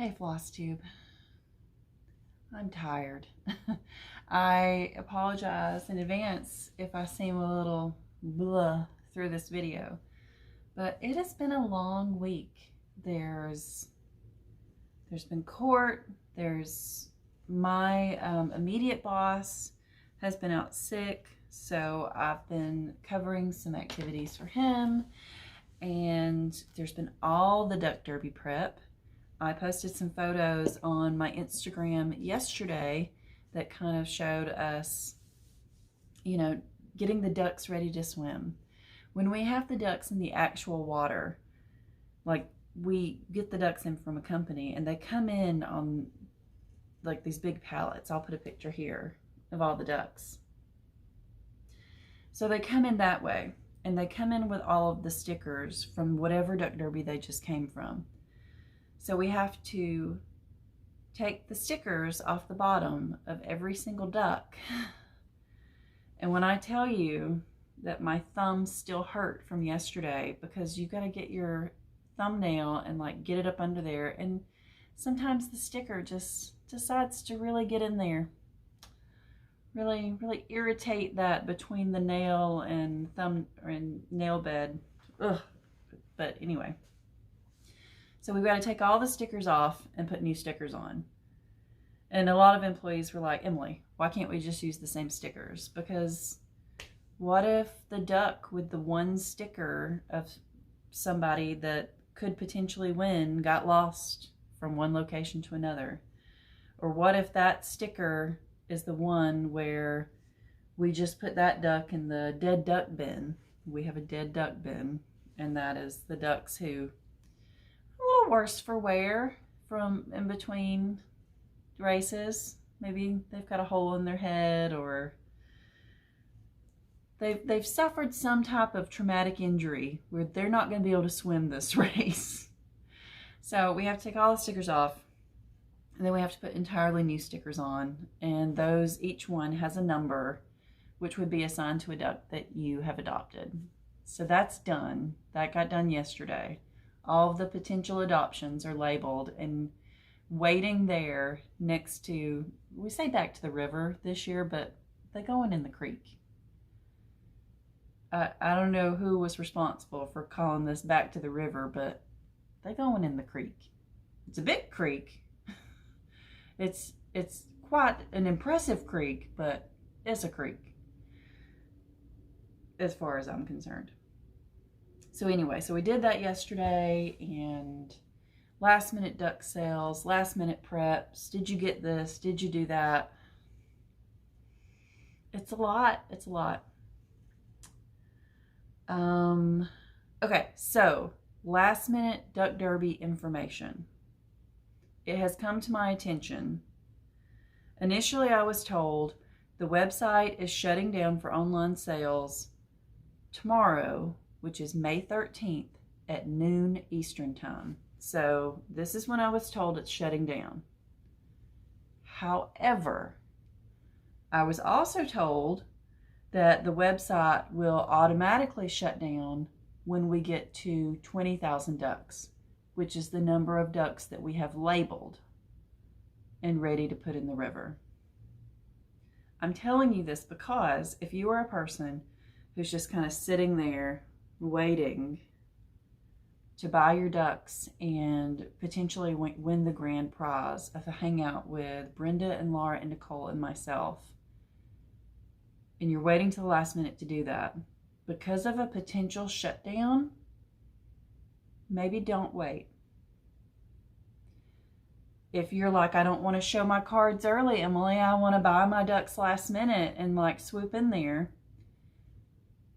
Hey, Flosstube. I'm tired. I apologize in advance if I seem a little blah through this video, but it has been a long week. There's been court. There's my immediate boss has been out sick, so I've been covering some activities for him, and there's been all the duck derby prep. I posted some photos on my Instagram yesterday that kind of showed us, getting the ducks ready to swim. When we have the ducks in the actual water, like we get the ducks in from a company and they come in on like these big pallets. I'll put a picture here of all the ducks. So they come in that way, and they come in with all of the stickers from whatever duck derby they just came from. So we have to take the stickers off the bottom of every single duck. And when I tell you that my thumbs still hurt from yesterday, because you got to get your thumbnail and like get it up under there, and sometimes the sticker just decides to really get in there, really irritate that between the nail and thumb and nail bed. Ugh. But anyway, so we've got to take all the stickers off and put new stickers on. And a lot of employees were like, Emily, why can't we just use the same stickers? Because what if the duck with the one sticker of somebody that could potentially win got lost from one location to another? Or what if that sticker is the one where we just put that duck in the dead duck bin? We have a dead duck bin, and that is the ducks who are a little worse for wear from in between races. Maybe they've got a hole in their head, or they've suffered some type of traumatic injury where they're not going to be able to swim this race. So we have to take all the stickers off, and then we have to put entirely new stickers on, and those, each one has a number which would be assigned to a duck that you have adopted. So that's done. That got done yesterday. All of the potential adoptions are labeled and waiting there next to, we say back to the river this year, but they're going in the creek. I don't know who was responsible for calling this back to the river, but they're going in the creek. It's a big creek. It's quite an impressive creek, but it's a creek as far as I'm concerned. So anyway, so we did that yesterday, and last minute duck sales, last minute preps. Did you get this? Did you do that? It's a lot. It's a lot. Okay, so last minute duck derby information. It has come to my attention. Initially, I was told the website is shutting down for online sales tomorrow, which is May 13th at noon Eastern time. So this is when I was told it's shutting down. However, I was also told that the website will automatically shut down when we get to 20,000 ducks, which is the number of ducks that we have labeled and ready to put in the river. I'm telling you this because if you are a person who's just kind of sitting there waiting to buy your ducks and potentially win the grand prize of a hangout with Brenda and Laura and Nicole and myself, and you're waiting till the last minute to do that, because of a potential shutdown, maybe don't wait. If you're like, I don't want to show my cards early, Emily, I want to buy my ducks last minute and like swoop in there.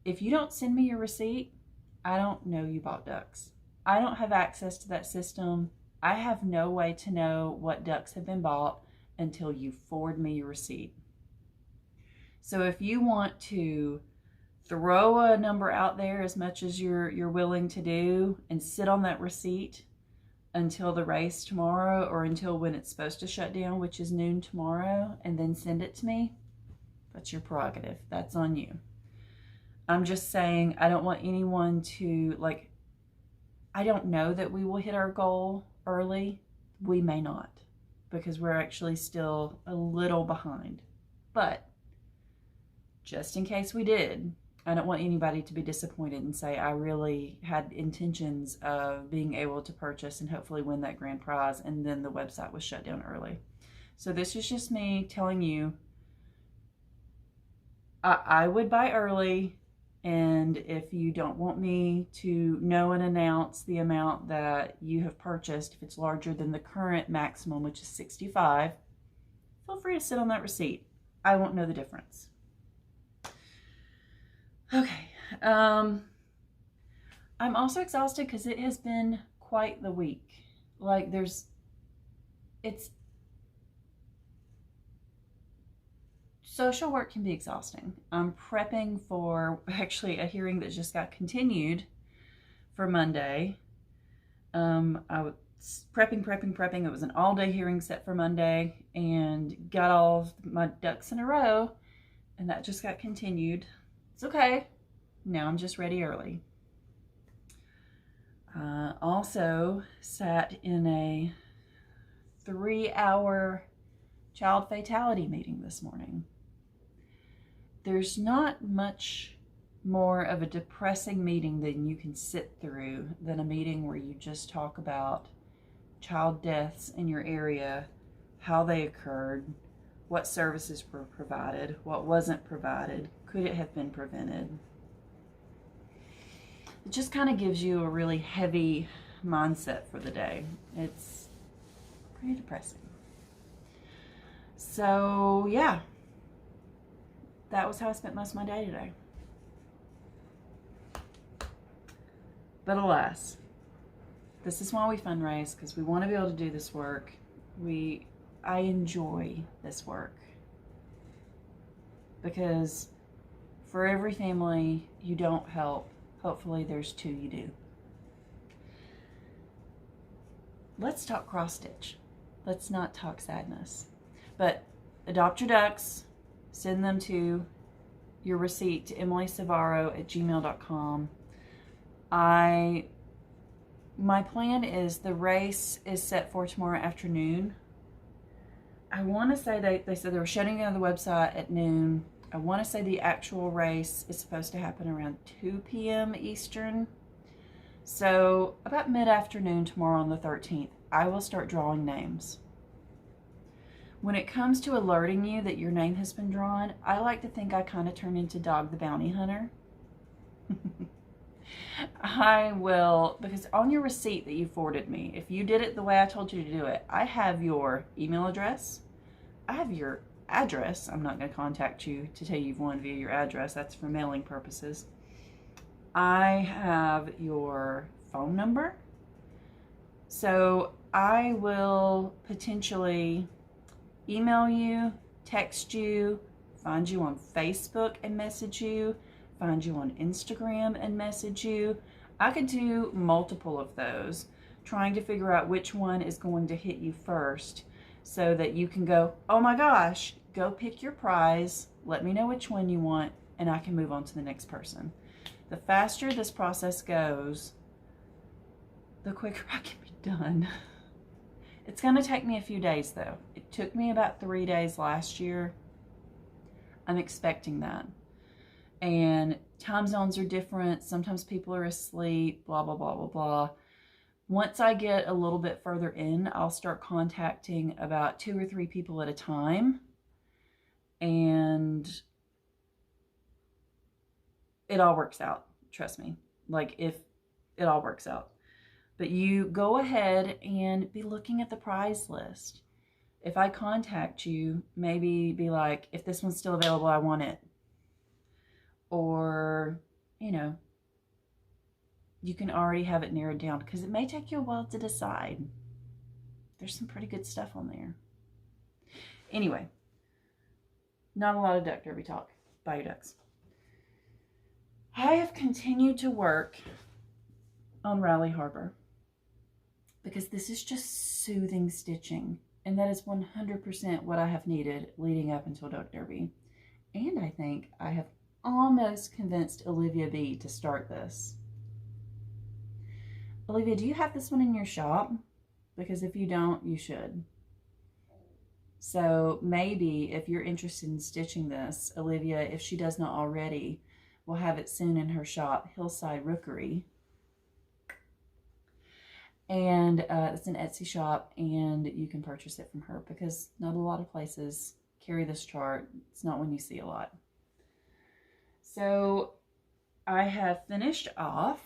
If you don't send me your receipt, I don't know you bought ducks. I don't have access to that system. I have no way to know what ducks have been bought until you forward me your receipt. So if you want to throw a number out there as much as you're willing to do and sit on that receipt until the race tomorrow, or until when it's supposed to shut down, which is noon tomorrow, and then send it to me, that's your prerogative. That's on you. I'm just saying, I don't want anyone to, like, I don't know that we will hit our goal early. we may not, because we're actually still a little behind. But just in case we did, I don't want anybody to be disappointed and say, I really had intentions of being able to purchase and hopefully win that grand prize, and then the website was shut down early. So this is just me telling you, I would buy early, and if you don't want me to know and announce the amount that you have purchased, if it's larger than the current maximum, which is 65, feel free to sit on that receipt. I won't know the difference. Okay, I'm also exhausted because it has been quite the week. Like social work can be exhausting. I'm prepping for actually a hearing that just got continued for Monday. I was prepping. It was an all-day hearing set for Monday, and got all of my ducks in a row, and that just got continued. It's okay. Now I'm just ready early. Also sat in a 3-hour child fatality meeting this morning. There's not much more of a depressing meeting than you can sit through than a meeting where you just talk about child deaths in your area, how they occurred, what services were provided, what wasn't provided, could it have been prevented. It just kind of gives you a really heavy mindset for the day. It's pretty depressing. So yeah, that was how I spent most of my day today. But alas, this is why we fundraise, because we want to be able to do this work. I enjoy this work, because for every family you don't help, hopefully there's 2 you do. Let's talk cross stitch. Let's not talk sadness. But adopt your ducks, send them to your receipt to emilyciavarro@gmail.com. My plan is the race is set for tomorrow afternoon. I want to say they said they were shutting down the website at noon. I want to say the actual race is supposed to happen around 2 p.m. Eastern. So about mid-afternoon tomorrow on the 13th, I will start drawing names. When it comes to alerting you that your name has been drawn, I like to think I kind of turn into Dog the Bounty Hunter. I will, because on your receipt that you forwarded me, if you did it the way I told you to do it, I have your email address, I have your address. I'm not going to contact you to tell you've won via your address. That's for mailing purposes. I have your phone number. So I will potentially email you, text you, find you on Facebook and message you, find you on Instagram and message you. I could do multiple of those, trying to figure out which one is going to hit you first, so that you can go, oh my gosh, go pick your prize, let me know which one you want, and I can move on to the next person. The faster this process goes, the quicker I can be done. It's going to take me a few days though. It took me about 3 days last year. I'm expecting that. And time zones are different. Sometimes people are asleep, blah, blah, blah, blah, blah. Once I get a little bit further in, I'll start contacting about 2 or 3 people at a time. And it all works out. Trust me. Like, if it all works out. But you go ahead and be looking at the prize list. If I contact you, maybe be like, if this one's still available, I want it. Or, you know, you can already have it narrowed down, because it may take you a while to decide. There's some pretty good stuff on there. Anyway, not a lot of duck derby talk. Buy your ducks. I have continued to work on Raleigh Harbor, because this is just soothing stitching, and that is 100% what I have needed leading up until Duck Derby. And I think I have almost convinced Olivia B to start this. Olivia, do you have this one in your shop? because if you don't, you should. So maybe if you're interested in stitching this, Olivia, if she does not already, will have it soon in her shop, Hillside Rookery. And it's an Etsy shop, and you can purchase it from her because not a lot of places carry this chart. It's not one you see a lot. So I have finished off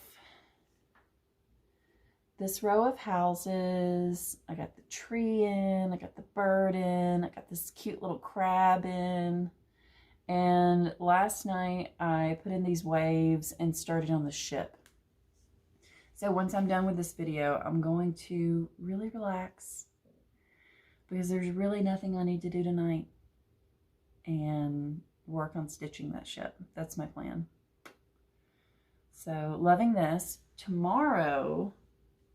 this row of houses. I got the tree in, I got the bird in, I got this cute little crab in. And last night I put in these waves and started on the ship. So once I'm done with this video, I'm going to really relax because there's really nothing I need to do tonight and work on stitching that ship. That's my plan. So loving this. Tomorrow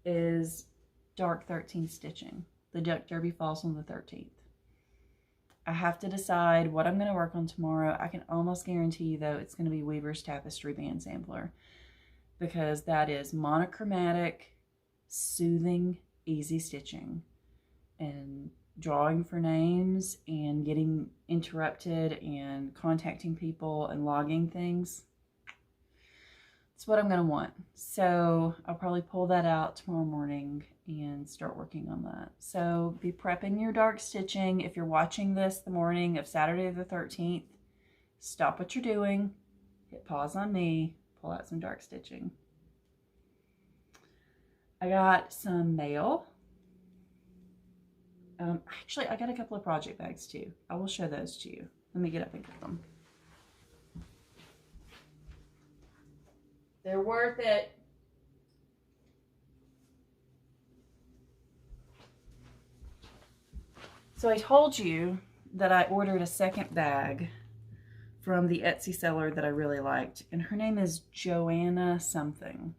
is dark 13 stitching. The Duck Derby falls on the 13th. I have to decide what I'm going to work on tomorrow. I can almost guarantee you, though, it's going to be Weaver's Tapestry Band Sampler, because that is monochromatic, soothing, easy stitching, and drawing for names and getting interrupted and contacting people and logging things. It's what I'm going to want. So I'll probably pull that out tomorrow morning and start working on that. So be prepping your dark stitching. If you're watching this the morning of Saturday the 13th, stop what you're doing, hit pause on me, pull out some dark stitching. I got some mail. Actually, I got a couple of project bags too. I will show those to you. Let me get up and get them. They're worth it. So I told you that I ordered a second bag from the Etsy seller that I really liked, and her name is Joanna something.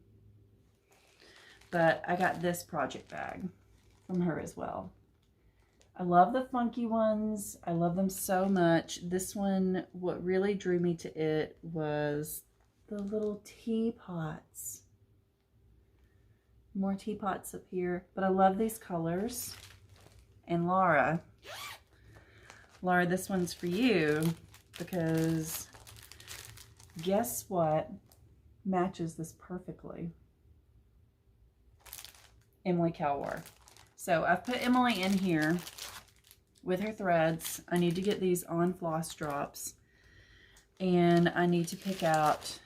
But I got this project bag from her as well. I love the funky ones. I love them so much. This one, what really drew me to it was the little teapots. More teapots up here, but I love these colors. And Laura, this one's for you, because guess what matches this perfectly? Emilyciavarro. So I've put Emily in here with her threads. I need to get these on floss drops, and I need to pick out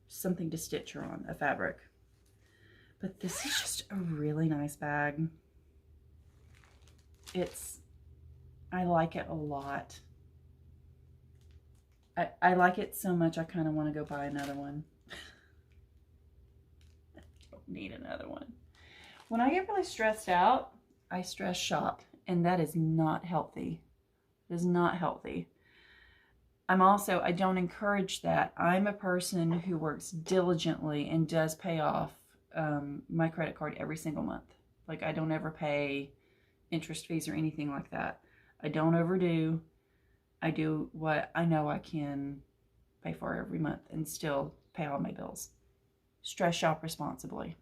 something to stitch her on, a fabric. But this is just a really nice bag. I like it a lot. I like it so much I kind of want to go buy another one. I don't need another one. When I get really stressed out, I stress shop, and that is not healthy. It is not healthy. I don't encourage that. I'm a person who works diligently and does pay off my credit card every single month. Like, I don't ever pay interest fees or anything like that. I don't overdo. I do what I know I can pay for every month and still pay all my bills. Stress shop responsibly.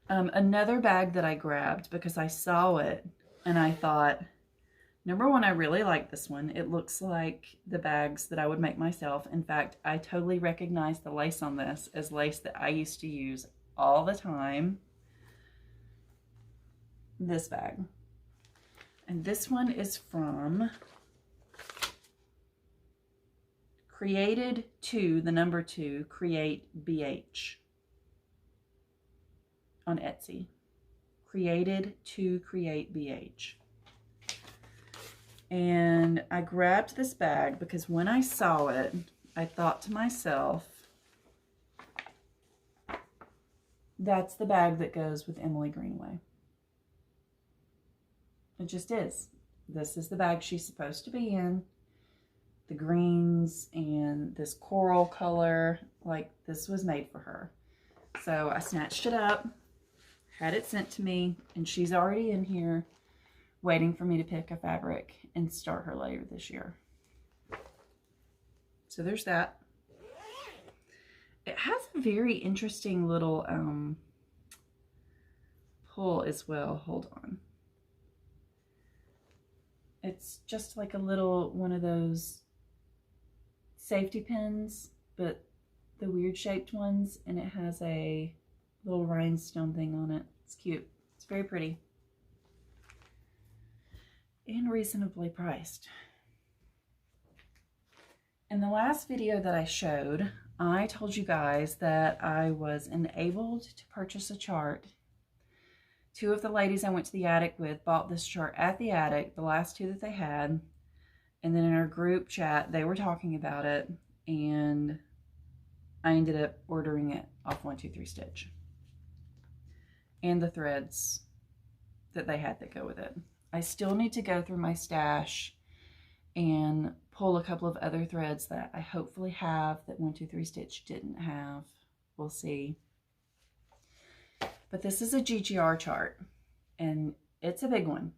Another bag that I grabbed because I saw it and I thought, number one, I really like this one. It looks like the bags that I would make myself. In fact, I totally recognize the lace on this as lace that I used to use all the time. This bag. And this one is from Created to the number 2, Create BH on Etsy. Created to Create BH. And I grabbed this bag because when I saw it, I thought to myself, that's the bag that goes with Emily Greenway. It just is. This is the bag she's supposed to be in. The greens and this coral color, like, this was made for her. So I snatched it up, had it sent to me, and she's already in here waiting for me to pick a fabric and start her later this year. So there's that. It has a very interesting little pull as well. Hold on. It's just like a little one of those safety pins, but the weird shaped ones, and it has a little rhinestone thing on it. It's cute. It's very pretty. And reasonably priced. In the last video that I showed, I told you guys that I was enabled to purchase a chart. Two of the ladies I went to the attic with bought this chart at the attic, the last two that they had. And then in our group chat, they were talking about it, and I ended up ordering it off 123 Stitch. And the threads that they had that go with it. I still need to go through my stash and pull a couple of other threads that I hopefully have that 123 Stitch didn't have. We'll see. But this is a GGR chart, and it's a big one.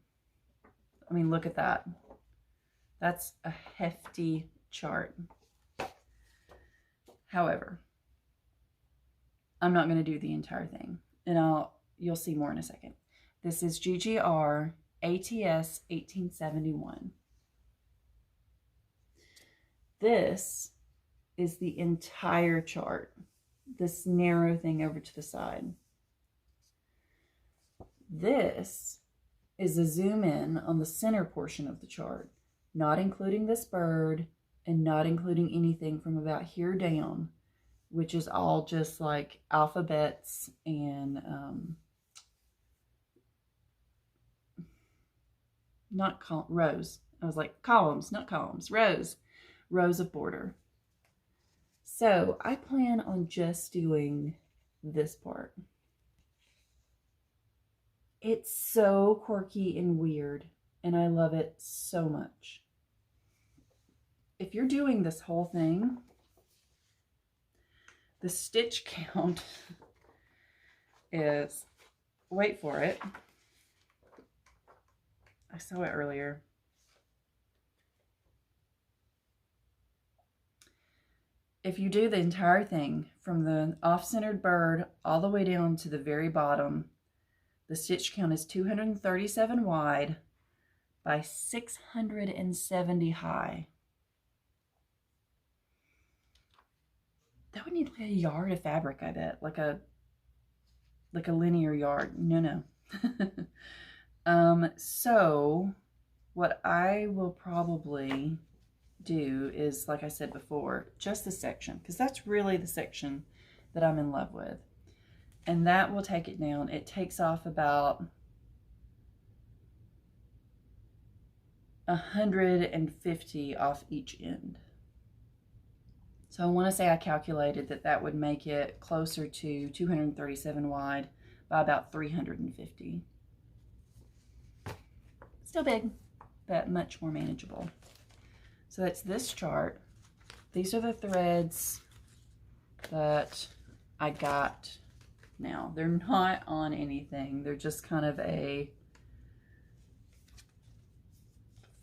I mean, look at that. That's a hefty chart. However, I'm not going to do the entire thing, and you'll see more in a second. This is GGR ATS 1871. This is the entire chart, this narrow thing over to the side. This is a zoom in on the center portion of the chart, not including this bird and not including anything from about here down, which is all just like alphabets and rows. I was like columns, not columns, rows of border. So I plan on just doing this part. It's so quirky and weird, and I love it so much. If you're doing this whole thing, the stitch count is, wait for it, I saw it earlier. If you do the entire thing from the off-centered bird all the way down to the very bottom, the stitch count is 237 wide by 670 high. That would need like a yard of fabric, I bet. Like a linear yard. No. So what I will probably do is, like I said before, just this section, because that's really the section that I'm in love with. And that will take it down. It takes off about 150 off each end. So I want to say I calculated that that would make it closer to 237 wide by about 350. Still big, but much more manageable. So that's this chart. These are the threads that I got now. They're not on anything. They're just kind of a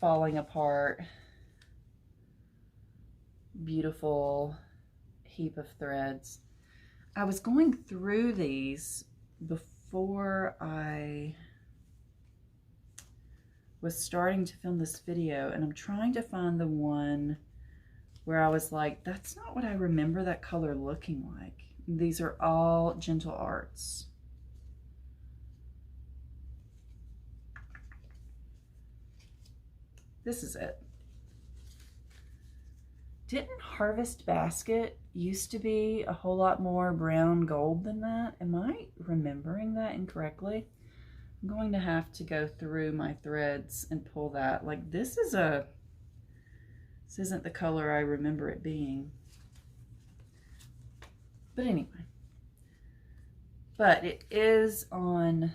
falling apart, beautiful heap of threads. I was going through these before I was starting to film this video, and I'm trying to find the one where I was like, that's not what I remember that color looking like. These are all Gentle Arts. This is it. Didn't Harvest Basket used to be a whole lot more brown gold than that? Am I remembering that incorrectly? I'm going to have to go through my threads and pull that. Like, this isn't the color I remember it being. But anyway. But it is on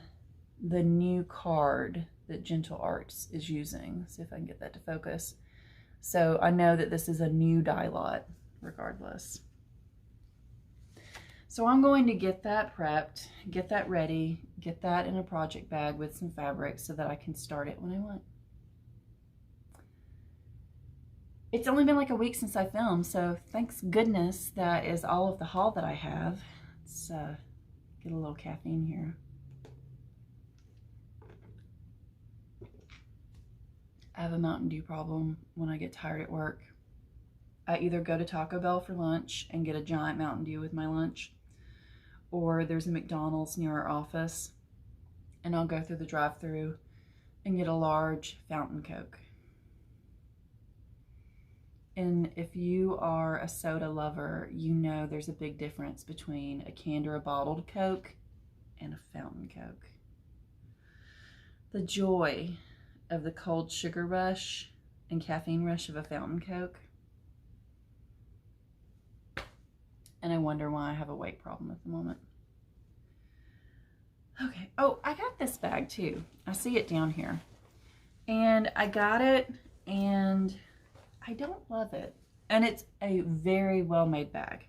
the new card that Gentle Arts is using. Let's see if I can get that to focus. So I know that this is a new die lot, regardless. So I'm going to get that prepped, get that ready, get that in a project bag with some fabric so that I can start it when I want. It's only been like a week since I filmed, so thanks goodness that is all of the haul that I have. Let's get a little caffeine here. have a Mountain Dew problem when I get tired at work. I either go to Taco Bell for lunch and get a giant Mountain Dew with my lunch, or there's a McDonald's near our office, and I'll go through the drive-thru and get a large fountain Coke. And if you are a soda lover, you know there's a big difference between a canned or a bottled Coke and a fountain Coke. The joy of the cold sugar rush and caffeine rush of a fountain Coke. And I wonder why I have a weight problem at the moment. Okay, oh, I got this bag too. I see it down here. And I got it, and I don't love it. And it's a very well-made bag.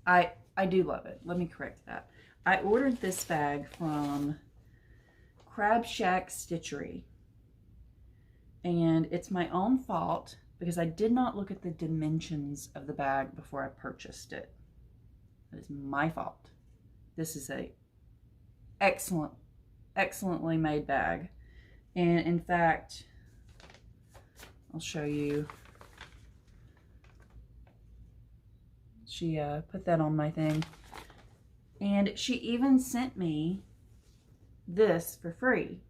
I do love it. Let me correct that. I ordered this bag from Crab Shack Stitchery. And it's my own fault because I did not look at the dimensions of the bag before I purchased it. That is my fault. This is a excellently made bag. And in fact, I'll show you. She put that on my thing. And she even sent me this for free.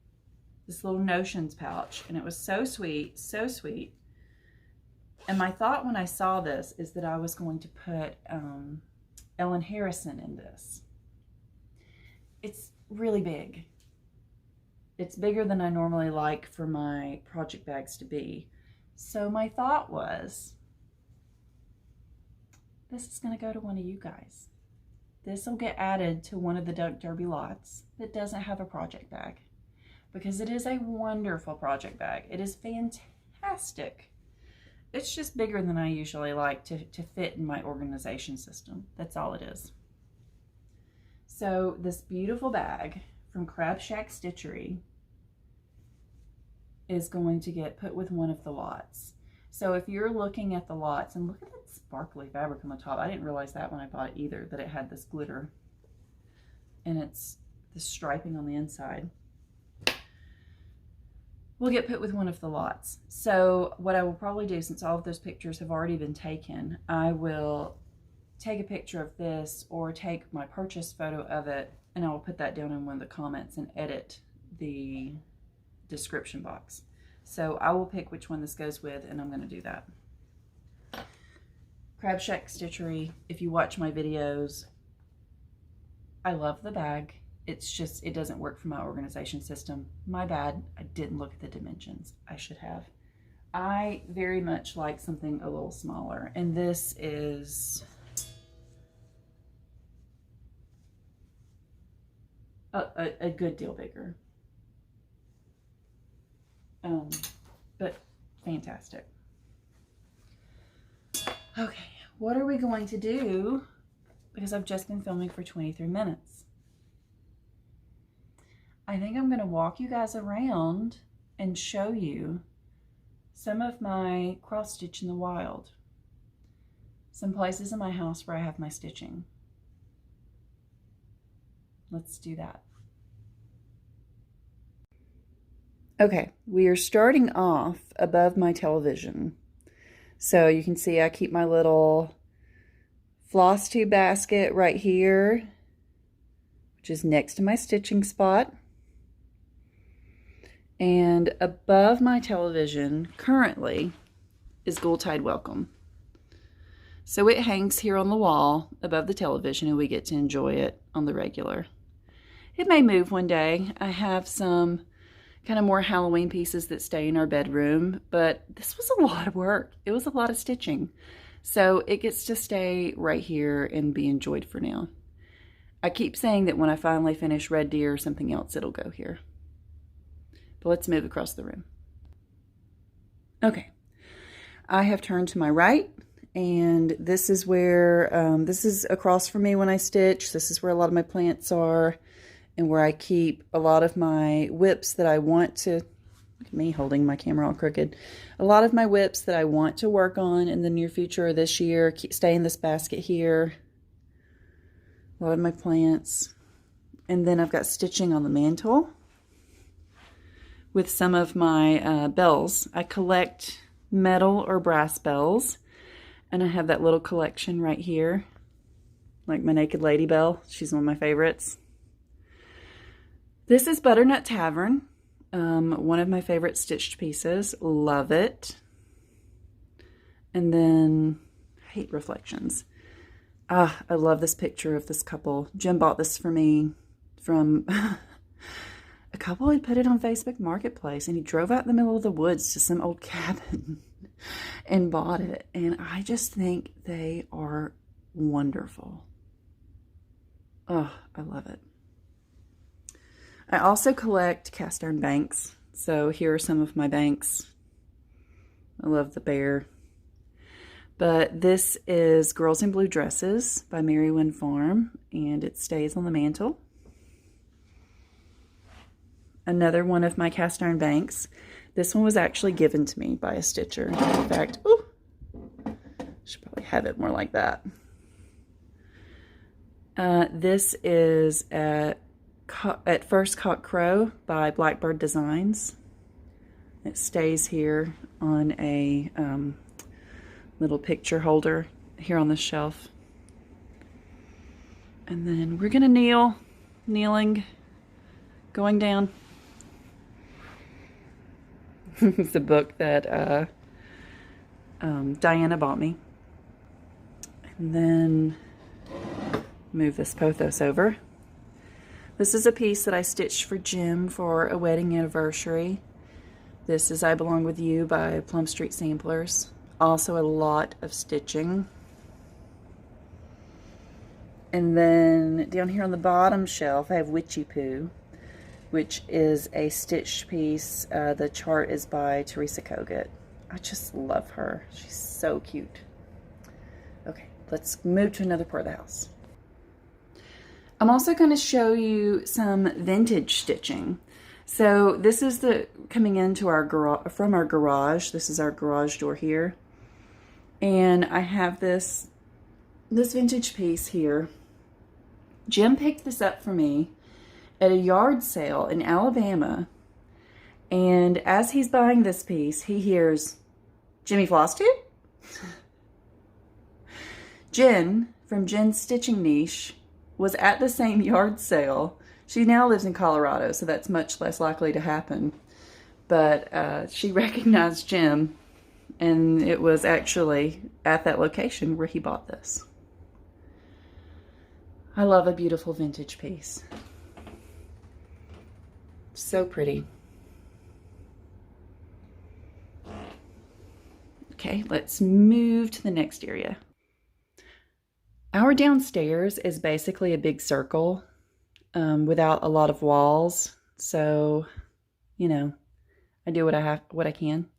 This little Notions pouch. And it was so sweet, so sweet. And my thought when I saw this is that I was going to put Ellen Harrison in this. It's really big. It's bigger than I normally like for my project bags to be. So my thought was, this is going to go to one of you guys. This will get added to one of the Duck Derby lots that doesn't have a project bag. Because it is a wonderful project bag. It is fantastic. It's just bigger than I usually like to fit in my organization system. That's all it is. So this beautiful bag from Crab Shack Stitchery is going to get put with one of the lots. So if you're looking at the lots, and look at that sparkly fabric on the top. I didn't realize that when I bought it either, that it had this glitter. And it's the striping on the inside. Will get put with one of the lots. So what I will probably do, since all of those pictures have already been taken, I will take a picture of this or take my purchase photo of it, and I will put that down in one of the comments and edit the description box. So I will pick which one this goes with, and I'm going to do that. Crab Shack Stitchery, if you watch my videos, I love the bag. It's just, it doesn't work for my organization system. My bad, I didn't look at the dimensions. I should have. I very much like something a little smaller, and this is a good deal bigger. But fantastic. Okay, what are we going to do? Because I've just been filming for 23 minutes. I think I'm going to walk you guys around and show you some of my cross stitch in the wild. Some places in my house where I have my stitching. Let's do that. Okay, we are starting off above my television. So you can see I keep my little Flosstube basket right here, which is next to my stitching spot. And above my television currently is Ghoul Tide Welcome. So it hangs here on the wall above the television, and we get to enjoy it on the regular. It may move one day. I have some kind of more Halloween pieces that stay in our bedroom, but this was a lot of work. It was a lot of stitching. So it gets to stay right here and be enjoyed for now. I keep saying that when I finally finish Red Deer or something else, it'll go here. But let's move across the room. Okay, I have turned to my right, and this is where, this is across from me when I stitch. This is where a lot of my plants are, and where I keep a lot of my whips that I want to, look at me holding my camera all crooked. A lot of my whips that I want to work on in the near future or this year stay in this basket here. A lot of my plants. And then I've got stitching on the mantle, with some of my bells. I collect metal or brass bells, and I have that little collection right here, like my Naked Lady bell. She's one of my favorites. This is Butternut Tavern, one of my favorite stitched pieces. Love it. And then, I hate reflections. I love this picture of this couple. Jim bought this for me from a couple had put it on Facebook Marketplace, and he drove out in the middle of the woods to some old cabin and bought it. And I just think they are wonderful. Oh, I love it. I also collect cast iron banks. So here are some of my banks. I love the bear. But this is Girls in Blue Dresses by Mary Wynn Farm, and it stays on the mantle. Another one of my cast iron banks. This one was actually given to me by a stitcher. In fact, ooh, should probably have it more like that. This is at First Cock Crow by Blackbird Designs. It stays here on a little picture holder here on the shelf. And then we're gonna kneeling, going down. It's a book that Diana bought me. And then move this pothos over. This is a piece that I stitched for Jim for a wedding anniversary. This is I Belong With You by Plum Street Samplers. Also a lot of stitching. And then down here on the bottom shelf, I have Witchy Poo, which is a stitched piece. The chart is by Teresa Kogut. I just love her. She's so cute. Okay, let's move to another part of the house. I'm also going to show you some vintage stitching. So this is coming into our garage, from our garage. This is our garage door here. And I have this vintage piece here. Jim picked this up for me at a yard sale in Alabama, and as he's buying this piece, he hears, "Jimmy Flosstube?" Jen from Jen's Stitching Niche was at the same yard sale. She now lives in Colorado, so that's much less likely to happen. But she recognized Jim, and it was actually at that location where he bought this. I love a beautiful vintage piece. So pretty. Okay, let's move to the next area. Our downstairs is basically a big circle without a lot of walls. So, you know, I do what I can.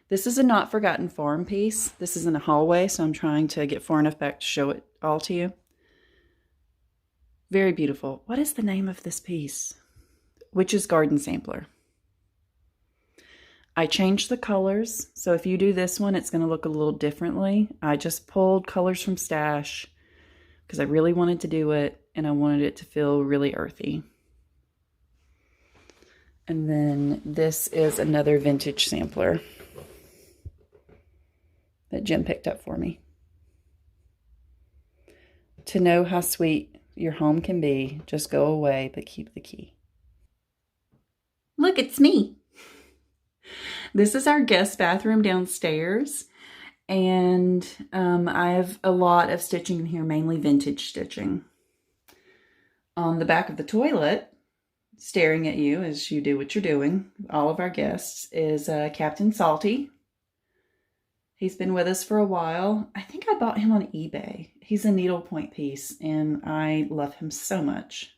This is a Not Forgotten Farm piece. This is in a hallway, so I'm trying to get far enough back to show it all to you. Very beautiful. What is the name of this piece? Witch's Garden Sampler. I changed the colors, so if you do this one, it's going to look a little differently. I just pulled colors from Stash because I really wanted to do it, and I wanted it to feel really earthy. And then this is another vintage sampler that Jim picked up for me. To know how sweet your home can be, just go away, but keep the key. Look, it's me. This is our guest bathroom downstairs, and I have a lot of stitching in here, mainly vintage stitching. On the back of the toilet, staring at you as you do what you're doing, all of our guests, is Captain Salty. He's been with us for a while. I think I bought him on eBay. He's a needlepoint piece, and I love him so much.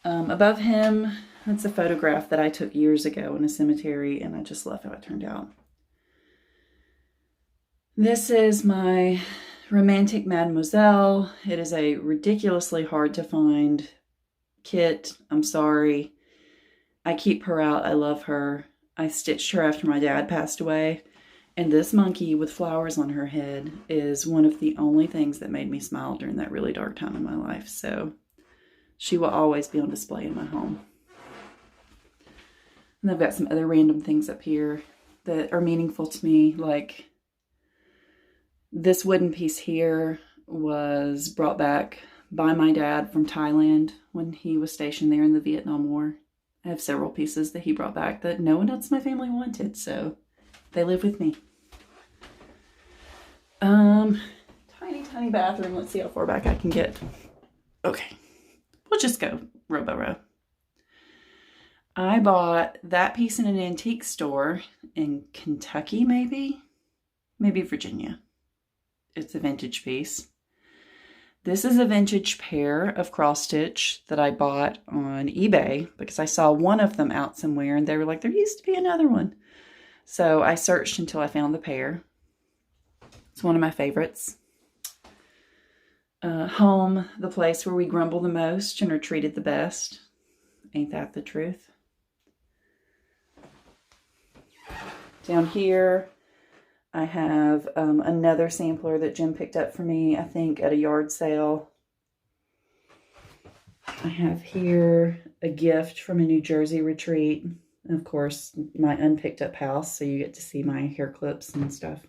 Above him, that's a photograph that I took years ago in a cemetery, and I just love how it turned out. This is my Romantic Mademoiselle. It is a ridiculously hard to find kit. I'm sorry. I keep her out. I love her. I stitched her after my dad passed away, and this monkey with flowers on her head is one of the only things that made me smile during that really dark time in my life. So she will always be on display in my home. And I've got some other random things up here that are meaningful to me, like this wooden piece here was brought back by my dad from Thailand when he was stationed there in the Vietnam War. I have several pieces that he brought back that no one else in my family wanted, so they live with me. Tiny bathroom. Let's see how far back I can get. Okay, we'll just go row by row. I bought that piece in an antique store in Kentucky, maybe Virginia. It's a vintage piece. This is a vintage pair of cross stitch that I bought on eBay because I saw one of them out somewhere and they were like, there used to be another one. So I searched until I found the pair. It's one of my favorites. Home, the place where we grumble the most and are treated the best. Ain't that the truth? Down here, I have another sampler that Jim picked up for me, I think, at a yard sale. I have here a gift from a New Jersey retreat. And of course, my unpicked up house, so you get to see my hair clips and stuff.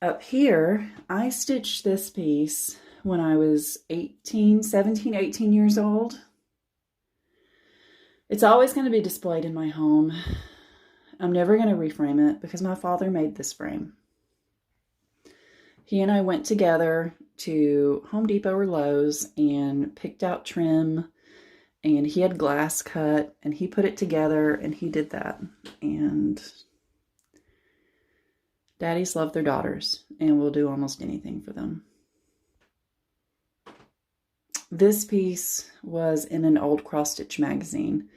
Up here, I stitched this piece when I was 17, 18 years old. It's always going to be displayed in my home. I'm never going to reframe it because my father made this frame. He and I went together to Home Depot or Lowe's and picked out trim, and he had glass cut and he put it together and he did that. And daddies love their daughters and will do almost anything for them. This piece was in an old cross stitch magazine.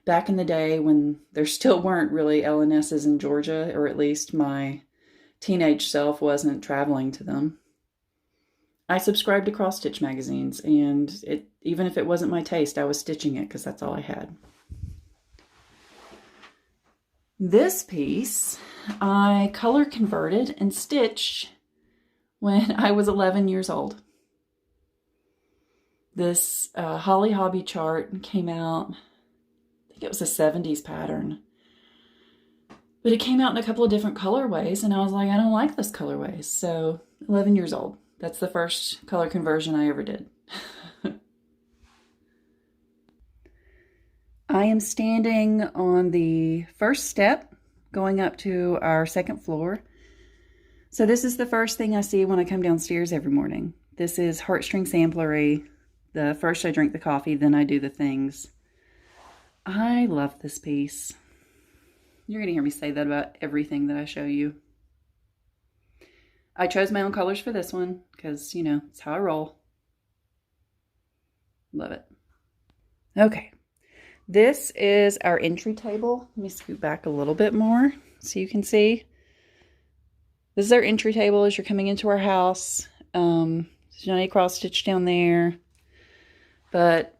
Back in the day when there still weren't really LNSs in Georgia, or at least my teenage self wasn't traveling to them, I subscribed to cross stitch magazines, and even if it wasn't my taste, I was stitching it because that's all I had. This piece I color converted and stitched when I was 11 years old. This Holly Hobby chart came out, I think it was a 70s pattern. But it came out in a couple of different colorways, and I was like, I don't like this colorways. So 11 years old. That's the first color conversion I ever did. I am standing on the first step going up to our second floor. So this is the first thing I see when I come downstairs every morning. This is Heartstring Samplery. The first I drink the coffee, then I do the things. I love this piece. You're going to hear me say that about everything that I show you. I chose my own colors for this one because, you know, it's how I roll. Love it. Okay. This is our entry table. Let me scoot back a little bit more so you can see. This is our entry table as you're coming into our house. There's not any cross stitch down there. But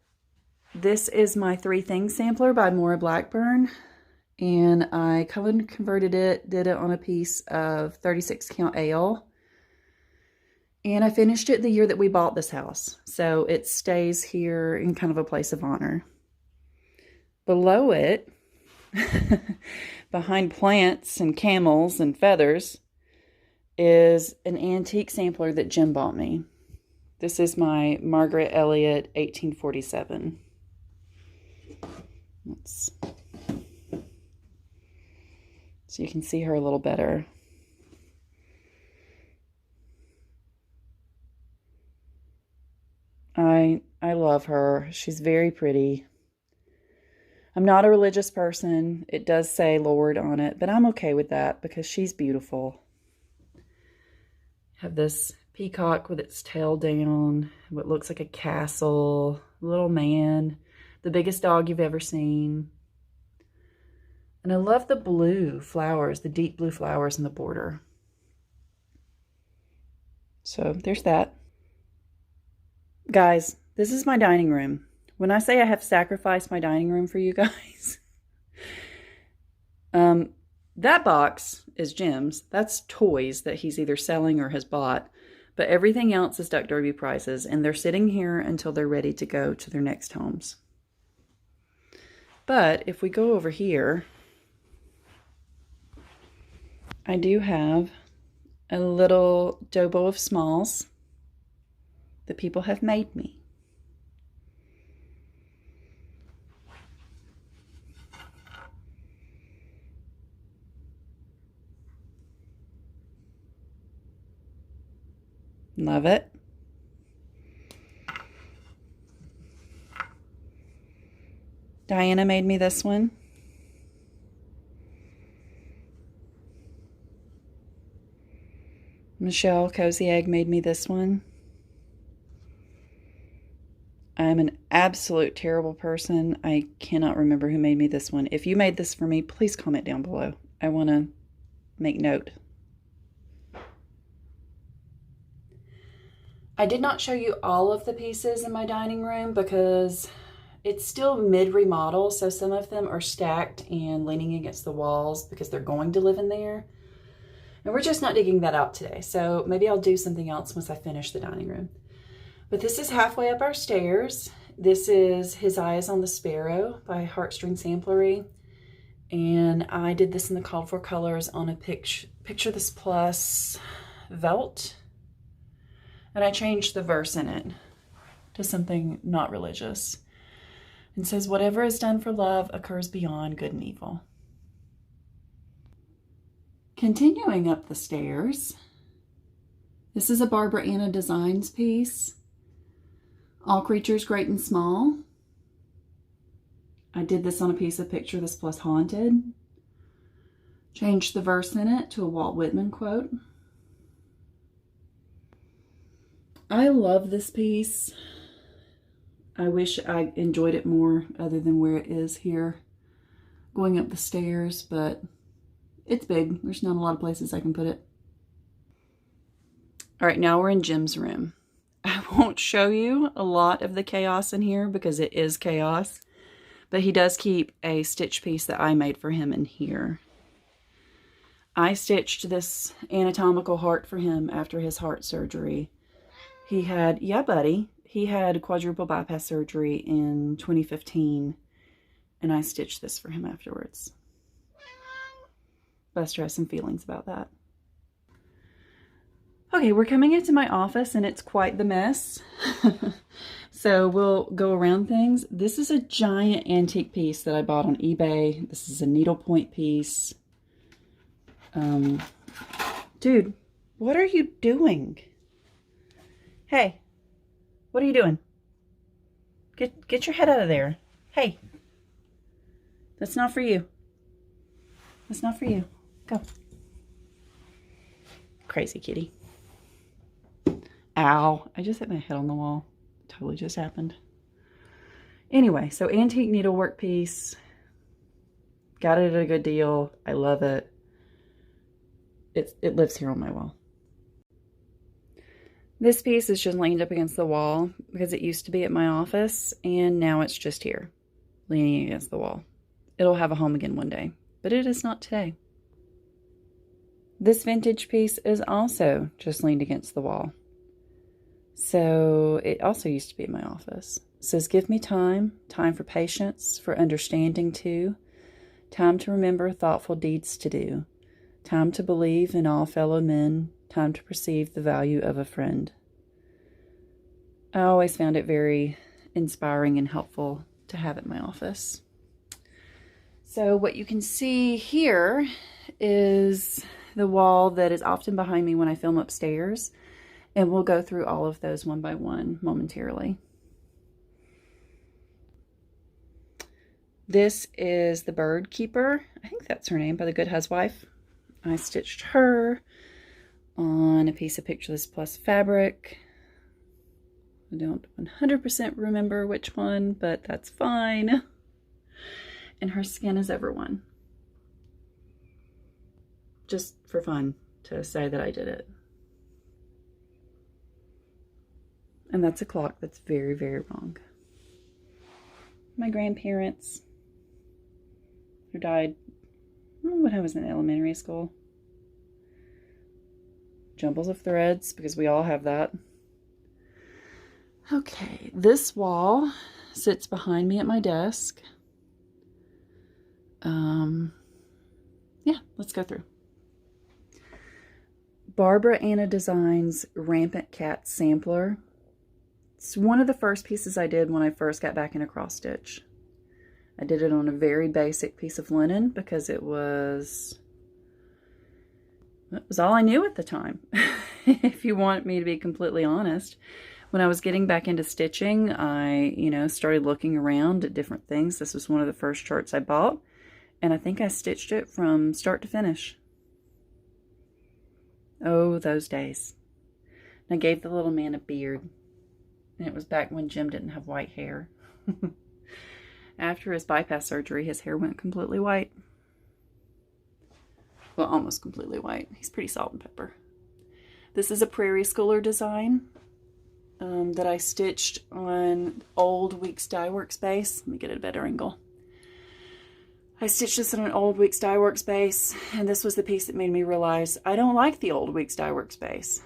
this is my 3 Things sampler by Maura Blackburn. And I color converted it, did it on a piece of 36 count ale. And I finished it the year that we bought this house. So it stays here in kind of a place of honor. Below it, behind plants and camels and feathers, is an antique sampler that Jim bought me. This is my Margaret Elliott 1847. So you can see her a little better. I love her. She's very pretty. I'm not a religious person. It does say Lord on it, but I'm okay with that because she's beautiful. Have this peacock with its tail down, what looks like a castle, little man, the biggest dog you've ever seen. And I love the blue flowers, the deep blue flowers in the border. So there's that. Guys, this is my dining room. When I say I have sacrificed my dining room for you guys, that box is Jim's. That's toys that he's either selling or has bought. But everything else is Duck Derby prizes, and they're sitting here until they're ready to go to their next homes. But if we go over here, I do have a little Dobo of Smalls that people have made me. Love it. Diana made me this one. Michelle Cozy Egg made me this one. I'm an absolute terrible person. I cannot remember who made me this one. If you made this for me, please comment down below. I want to make note. I did not show you all of the pieces in my dining room because it's still mid-remodel, so some of them are stacked and leaning against the walls because they're going to live in there. And we're just not digging that out today, so maybe I'll do something else once I finish the dining room. But this is halfway up our stairs. This is His Eyes on the Sparrow by Heartstring Samplery. And I did this in the called for colors on a Picture This Plus Velt. And I changed the verse in it to something not religious. It says, whatever is done for love occurs beyond good and evil. Continuing up the stairs, this is a Barbara Anna Designs piece. All Creatures Great and Small. I did this on a piece of Picture This Plus Haunted. Changed the verse in it to a Walt Whitman quote. I love this piece. I wish I enjoyed it more other than where it is here going up the stairs, but it's big. There's not a lot of places I can put it. All right, now we're in Jim's room. I won't show you a lot of the chaos in here because it is chaos, but he does keep a stitch piece that I made for him in here. I stitched this anatomical heart for him after his heart surgery. He had, yeah, buddy, he had quadruple bypass surgery in 2015, and I stitched this for him afterwards. Buster has some feelings about that. Okay, we're coming into my office, and it's quite the mess. So we'll go around things. This is a giant antique piece that I bought on eBay. This is a needlepoint piece. Dude, what are you doing? Hey, what are you doing? Get your head out of there. Hey, that's not for you. That's not for you. Go. Crazy kitty. Ow, I just hit my head on the wall. Totally just happened. Anyway, so antique needlework piece. Got it at a good deal. I love it. It lives here on my wall. This piece is just leaned up against the wall because it used to be at my office, and now it's just here, leaning against the wall. It'll have a home again one day, but it is not today. This vintage piece is also just leaned against the wall. So it also used to be in my office. It says, give me time for patience, for understanding too, time to remember thoughtful deeds to do, time to believe in all fellow men, time to perceive the value of a friend. I always found it very inspiring and helpful to have at my office. So what you can see here is the wall that is often behind me when I film upstairs, and we'll go through all of those one by one momentarily. This is the Bird Keeper. I think that's her name, by the Good Huswife. I stitched her on a piece of Picture This Plus fabric. I don't 100% remember which one, but that's fine. And her skin is everyone. Just for fun to say that I did it. And that's a clock that's very, very wrong. My grandparents, who died when I was in elementary school. Jumbles of threads, because we all have that. Okay, this wall sits behind me at my desk. Yeah, let's go through. Barbara Anna Designs Rampant Cat Sampler. It's one of the first pieces I did when I first got back into cross stitch. I did it on a very basic piece of linen because it was all I knew at the time. If you want me to be completely honest. When I was getting back into stitching, I, started looking around at different things. This was one of the first charts I bought, and I think I stitched it from start to finish. Oh, those days. And I gave the little man a beard, and it was back when Jim didn't have white hair. After his bypass surgery, his hair went completely white. Well, almost completely white. He's pretty salt and pepper. This is a Prairie Schooler design that I stitched on old Weeks Dye Works base. Let me get it a better angle. I stitched this on an old Weeks Dye Works base, and this was the piece that made me realize I don't like the old Weeks Dye Works base,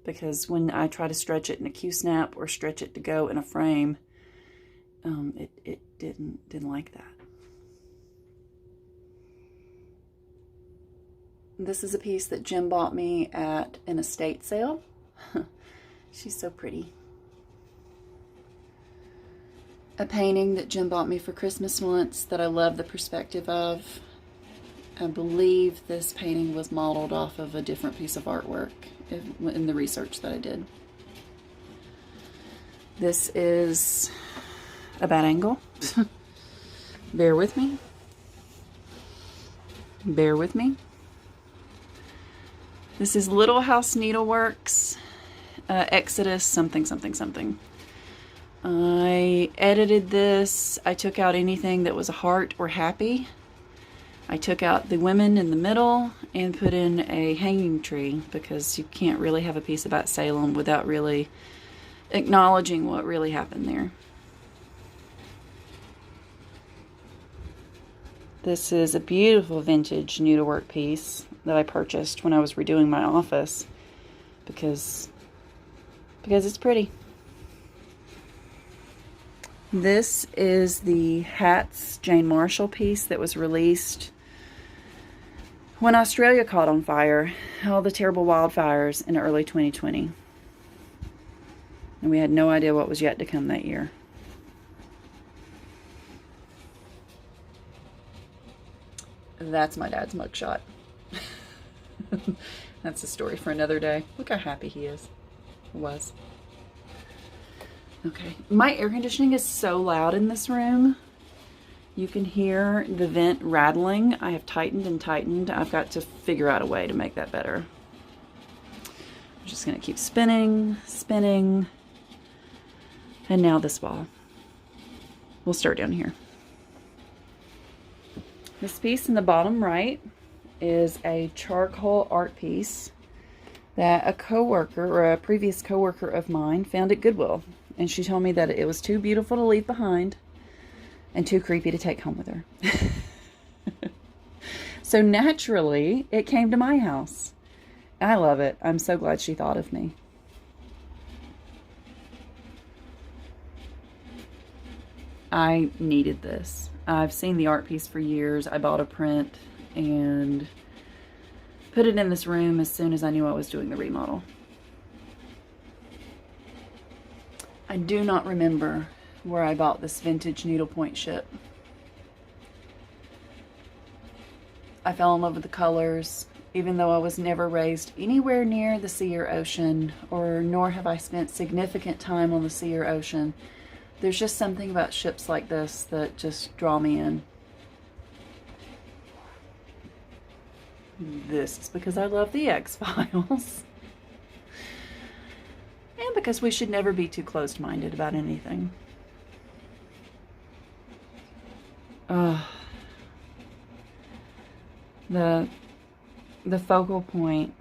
because when I try to stretch it in a Q-snap or stretch it to go in a frame, it didn't like that. This is a piece that Jim bought me at an estate sale. She's so pretty. A painting that Jim bought me for Christmas once that I love the perspective of. I believe this painting was modeled off of a different piece of artwork in the research that I did. This is a bad angle. Bear with me. Bear with me. This is Little House Needleworks, Exodus something, something, something. I edited this. I took out anything that was a heart or happy. I took out the women in the middle and put in a hanging tree, because you can't really have a piece about Salem without really acknowledging what really happened there. This is a beautiful vintage needlework piece that I purchased when I was redoing my office because it's pretty. This is the Hats Jane Marshall piece that was released when Australia caught on fire, all the terrible wildfires in early 2020. And we had no idea what was yet to come that year. That's my dad's mugshot. That's a story for another day. Look how happy he is. Was. Okay, my air conditioning is so loud in this room. You can hear the vent rattling. I have tightened and tightened. I've got to figure out a way to make that better. I'm just gonna keep spinning, spinning. And now this wall. We'll start down here. This piece in the bottom right is a charcoal art piece that a coworker, or a previous coworker of mine, found at Goodwill. And she told me that it was too beautiful to leave behind and too creepy to take home with her. So naturally, it came to my house. I love it. I'm so glad she thought of me. I needed this. I've seen the art piece for years. I bought a print and put it in this room as soon as I knew I was doing the remodel. I do not remember where I bought this vintage needlepoint ship. I fell in love with the colors, even though I was never raised anywhere near the sea or ocean, nor have I spent significant time on the sea or ocean. There's just something about ships like this that just draw me in. This is because I love the X-Files. And because we should never be too closed-minded about anything. The focal point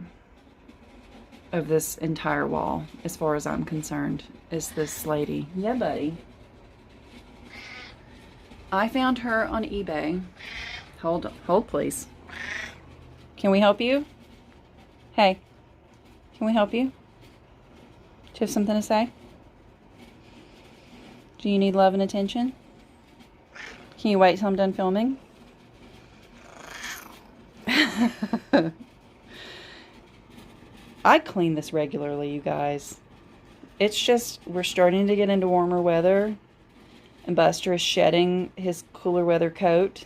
of this entire wall, as far as I'm concerned, is this lady. Yeah, buddy. I found her on eBay. Hold please. Can we help you? Hey, can we help you? Do you have something to say? Do you need love and attention? Can you wait till I'm done filming? I clean this regularly, you guys. It's just, we're starting to get into warmer weather, and Buster is shedding his cooler weather coat,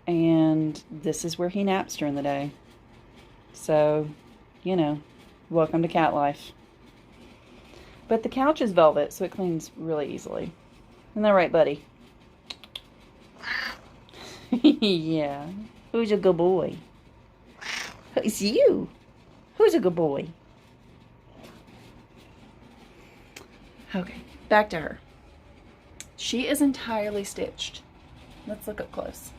and this is where he naps during the day. So, you know, welcome to cat life. But the couch is velvet, so it cleans really easily. Isn't that right, buddy? Yeah. Who's a good boy? It's you. Who's a good boy? Okay, back to her. She is entirely stitched. Let's look up close.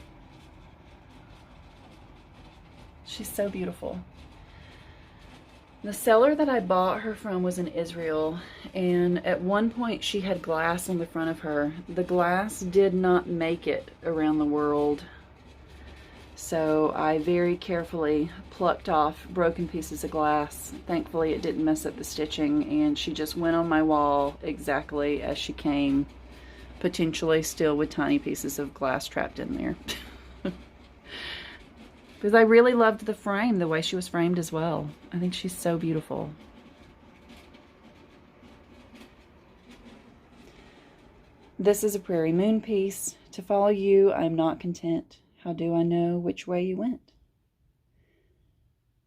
She's so beautiful. The seller that I bought her from was in Israel, and at one point she had glass on the front of her. The glass did not make it around the world, so I very carefully plucked off broken pieces of glass. Thankfully it didn't mess up the stitching, and she just went on my wall exactly as she came, potentially still with tiny pieces of glass trapped in there. Because I really loved the frame, the way she was framed as well. I think she's so beautiful. This is a Prairie Moon piece. To follow you, I am not content. How do I know which way you went?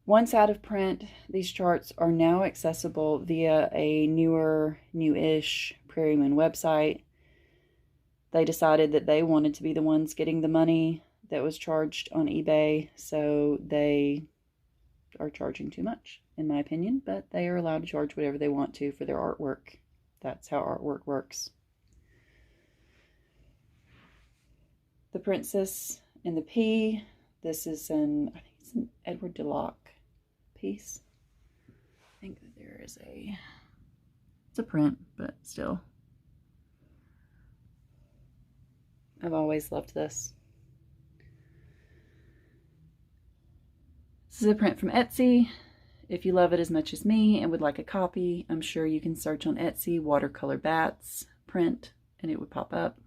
Once out of print, these charts are now accessible via a new-ish Prairie Moon website. They decided that they wanted to be the ones getting the money that was charged on eBay, so they are charging too much, in my opinion, but they are allowed to charge whatever they want to for their artwork. That's how artwork works. The Princess and the Pea. This is I think it's an Edward DeLocke piece. I think that there is it's a print, but still. I've always loved this. This is a print from Etsy. If you love it as much as me and would like a copy, I'm sure you can search on Etsy watercolor bats print and it would pop up.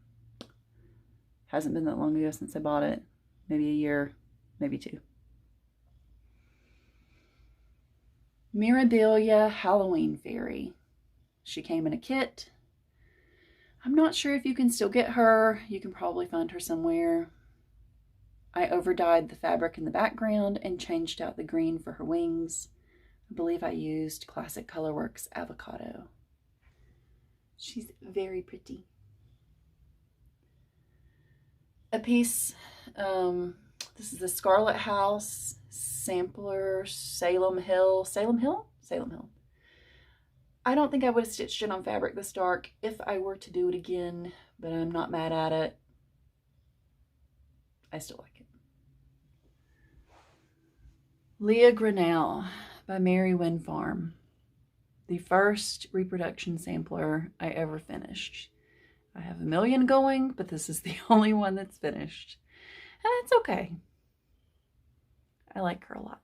Hasn't been that long ago since I bought it. Maybe a year, maybe 2. Mirabilia Halloween Fairy. She came in a kit. I'm not sure if you can still get her. You can probably find her somewhere. I overdyed the fabric in the background and changed out the green for her wings. I believe I used Classic Colorworks Avocado. She's very pretty. A piece, this is the Scarlet House sampler, Salem Hill. Salem Hill? Salem Hill. I don't think I would have stitched it on fabric this dark if I were to do it again, but I'm not mad at it. I still like it. Leah Grinnell by Mary Wynn Farm. The first reproduction sampler I ever finished. I have a million going, but this is the only one that's finished. And that's okay. I like her a lot.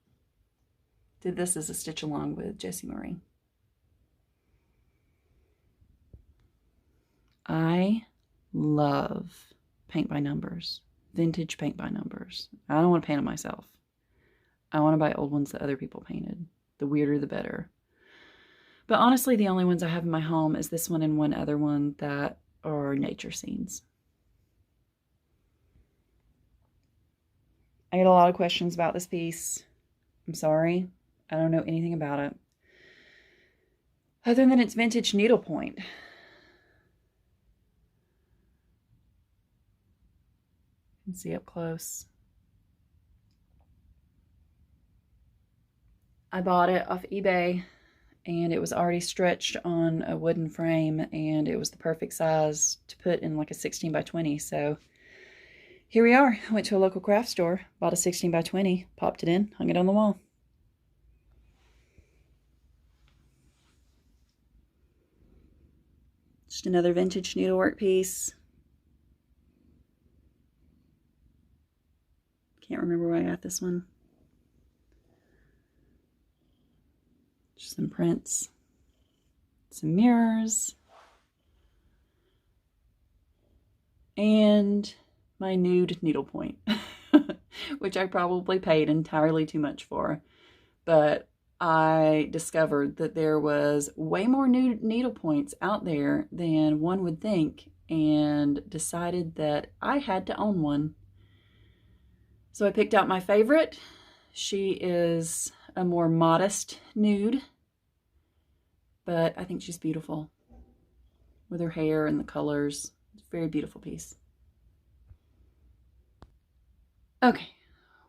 Did this as a stitch along with Jessie Marie. I love paint by numbers. Vintage paint by numbers. I don't want to paint them myself. I want to buy old ones that other people painted. The weirder, the better. But honestly, the only ones I have in my home is this one and one other one that are nature scenes. I get a lot of questions about this piece. I'm sorry. I don't know anything about it. Other than its vintage needlepoint. You can see up close. I bought it off eBay and it was already stretched on a wooden frame and it was the perfect size to put in like a 16 by 20. So here we are. I went to a local craft store, bought a 16 by 20, popped it in, hung it on the wall. Just another vintage needlework piece. Can't remember where I got this one. Just some prints, some mirrors, and my nude needlepoint. which I probably paid entirely too much for. But I discovered that there was way more new needle points out there than one would think, and decided that I had to own one. So I picked out my favorite. She is a more modest nude, but I think she's beautiful with her hair and the colors. It's a very beautiful piece. Okay,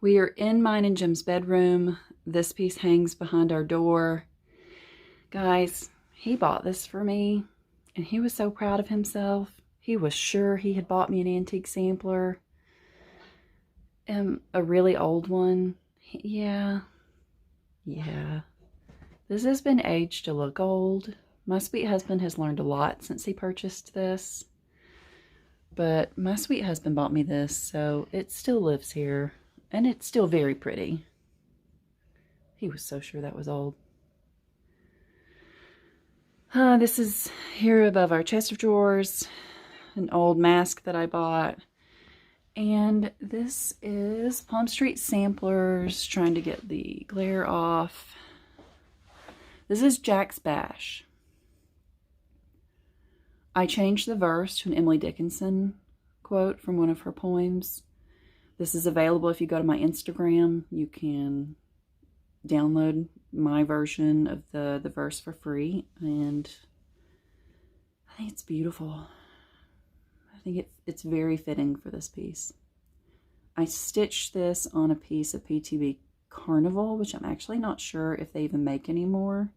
we are in mine and Jim's bedroom. This piece hangs behind our door. Guys, he bought this for me, and he was so proud of himself. He was sure he had bought me an antique sampler. A really old one. Yeah. This has been aged to look old. My sweet husband has learned a lot since he purchased this. But my sweet husband bought me this, so it still lives here. And it's still very pretty. He was so sure that was old. This is here above our chest of drawers. An old mask that I bought. And this is Palm Street Samplers, trying to get the glare off. This is Jack's Bash. I changed the verse to an Emily Dickinson quote from one of her poems. This is available if you go to my Instagram. You can download my version of the verse for free, and I think it's beautiful. I think it's very fitting for this piece. I stitched this on a piece of PTB Carnival, which I'm actually not sure if they even make anymore.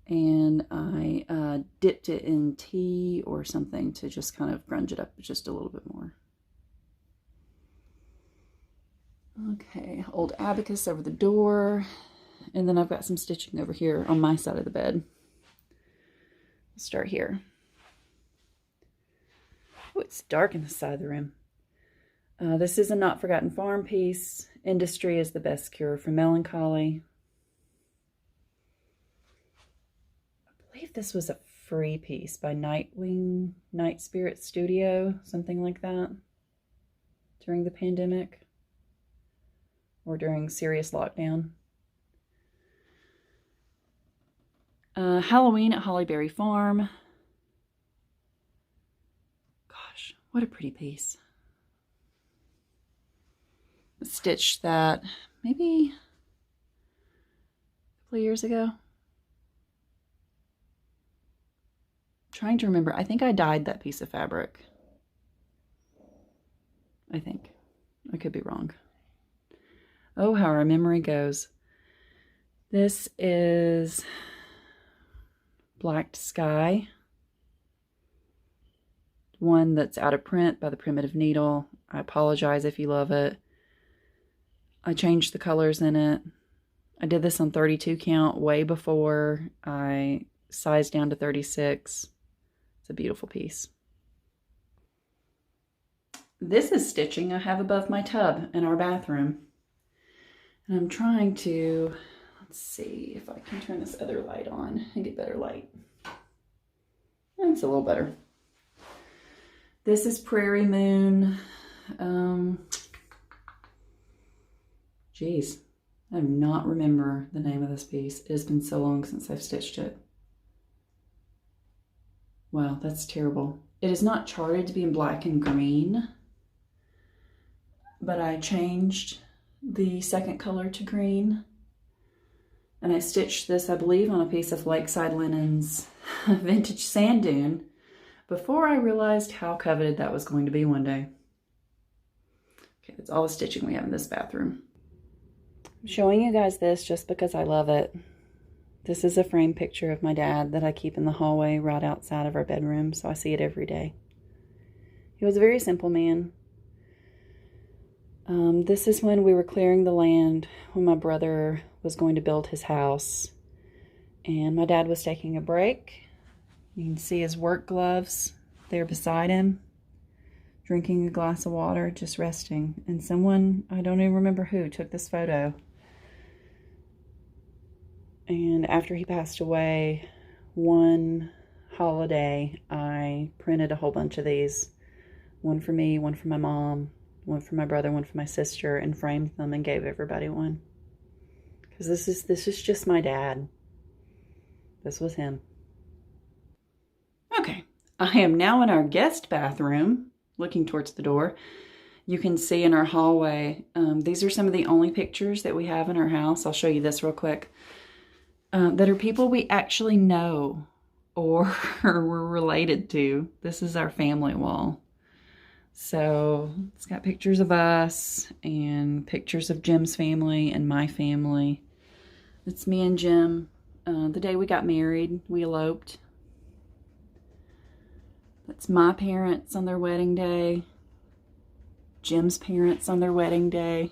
And I dipped it in tea or something to just kind of grunge it up just a little bit more. Okay, old abacus over the door. And then I've got some stitching over here on my side of the bed. We'll start here. Oh, it's dark in this side of the room. This is a Not Forgotten Farm piece. Industry is the best cure for melancholy. I believe this was a free piece by Nightwing, Night Spirit Studio, something like that, during the pandemic or during serious lockdown. Halloween at Hollyberry Farm. Gosh, what a pretty piece. I stitched that maybe a couple of years ago. Trying to remember. I think I dyed that piece of fabric. I think. I could be wrong. Oh, how our memory goes. This is Black Sky. One that's out of print by the Primitive Needle. I apologize if you love it. I changed the colors in it. I did this on 32 count way before I sized down to 36. It's a beautiful piece. This is stitching I have above my tub in our bathroom. And I'm trying to, let's see if I can turn this other light on and get better light. It's a little better. This is Prairie Moon. Geez, I do not remember the name of this piece. It has been so long since I've stitched it. Wow, that's terrible. It is not charted to be in black and green, but I changed the second color to green. And I stitched this, I believe, on a piece of Lakeside Linen's vintage sand dune before I realized how coveted that was going to be one day. Okay, that's all the stitching we have in this bathroom. I'm showing you guys this just because I love it. This is a framed picture of my dad that I keep in the hallway right outside of our bedroom, so I see it every day. He was a very simple man. This is when we were clearing the land when my brother was going to build his house. And my dad was taking a break. You can see his work gloves there beside him, drinking a glass of water, just resting. And someone, I don't even remember who, took this photo. And after he passed away, one holiday, I printed a whole bunch of these. One for me, one for my mom, one for my brother, one for my sister, and framed them and gave everybody one. Because this is just my dad. This was him. Okay, I am now in our guest bathroom, looking towards the door. You can see in our hallway, these are some of the only pictures that we have in our house. I'll show you this real quick. That are people we actually know or we're related to. This is our family wall. So it's got pictures of us and pictures of Jim's family and my family. It's me and Jim. The day we got married, we eloped. That's my parents on their wedding day. Jim's parents on their wedding day.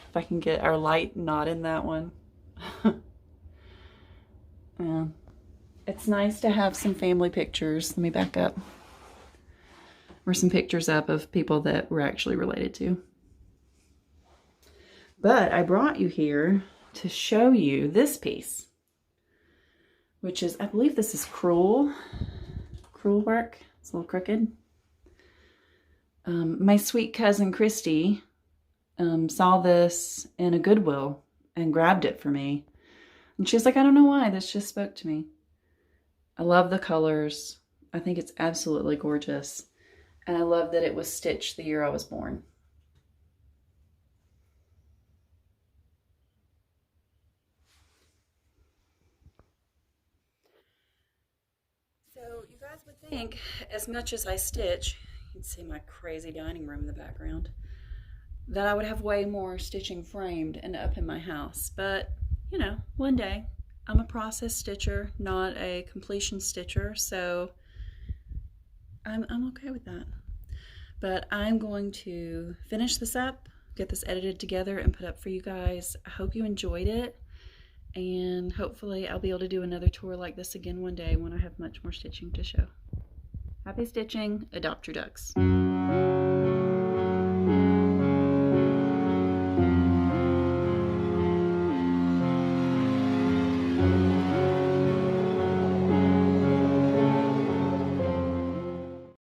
If I can get our light not in that one. Yeah. It's nice to have some family pictures. Let me back up. Or some pictures up of people that we're actually related to. But I brought you here to show you this piece, which is, I believe this is crewel work. It's a little crooked. My sweet cousin Christy saw this in a Goodwill and grabbed it for me. And she was like, I don't know why, this just spoke to me. I love the colors. I think it's absolutely gorgeous. And I love that it was stitched the year I was born. So you guys would think, as much as I stitch, you can see my crazy dining room in the background, that I would have way more stitching framed and up in my house. But, you know, one day. I'm a process stitcher, not a completion stitcher, so I'm okay with that. But I'm going to finish this up, get this edited together, and put up for you guys. I hope you enjoyed it, and hopefully I'll be able to do another tour like this again one day when I have much more stitching to show. Happy stitching, adopt your ducks.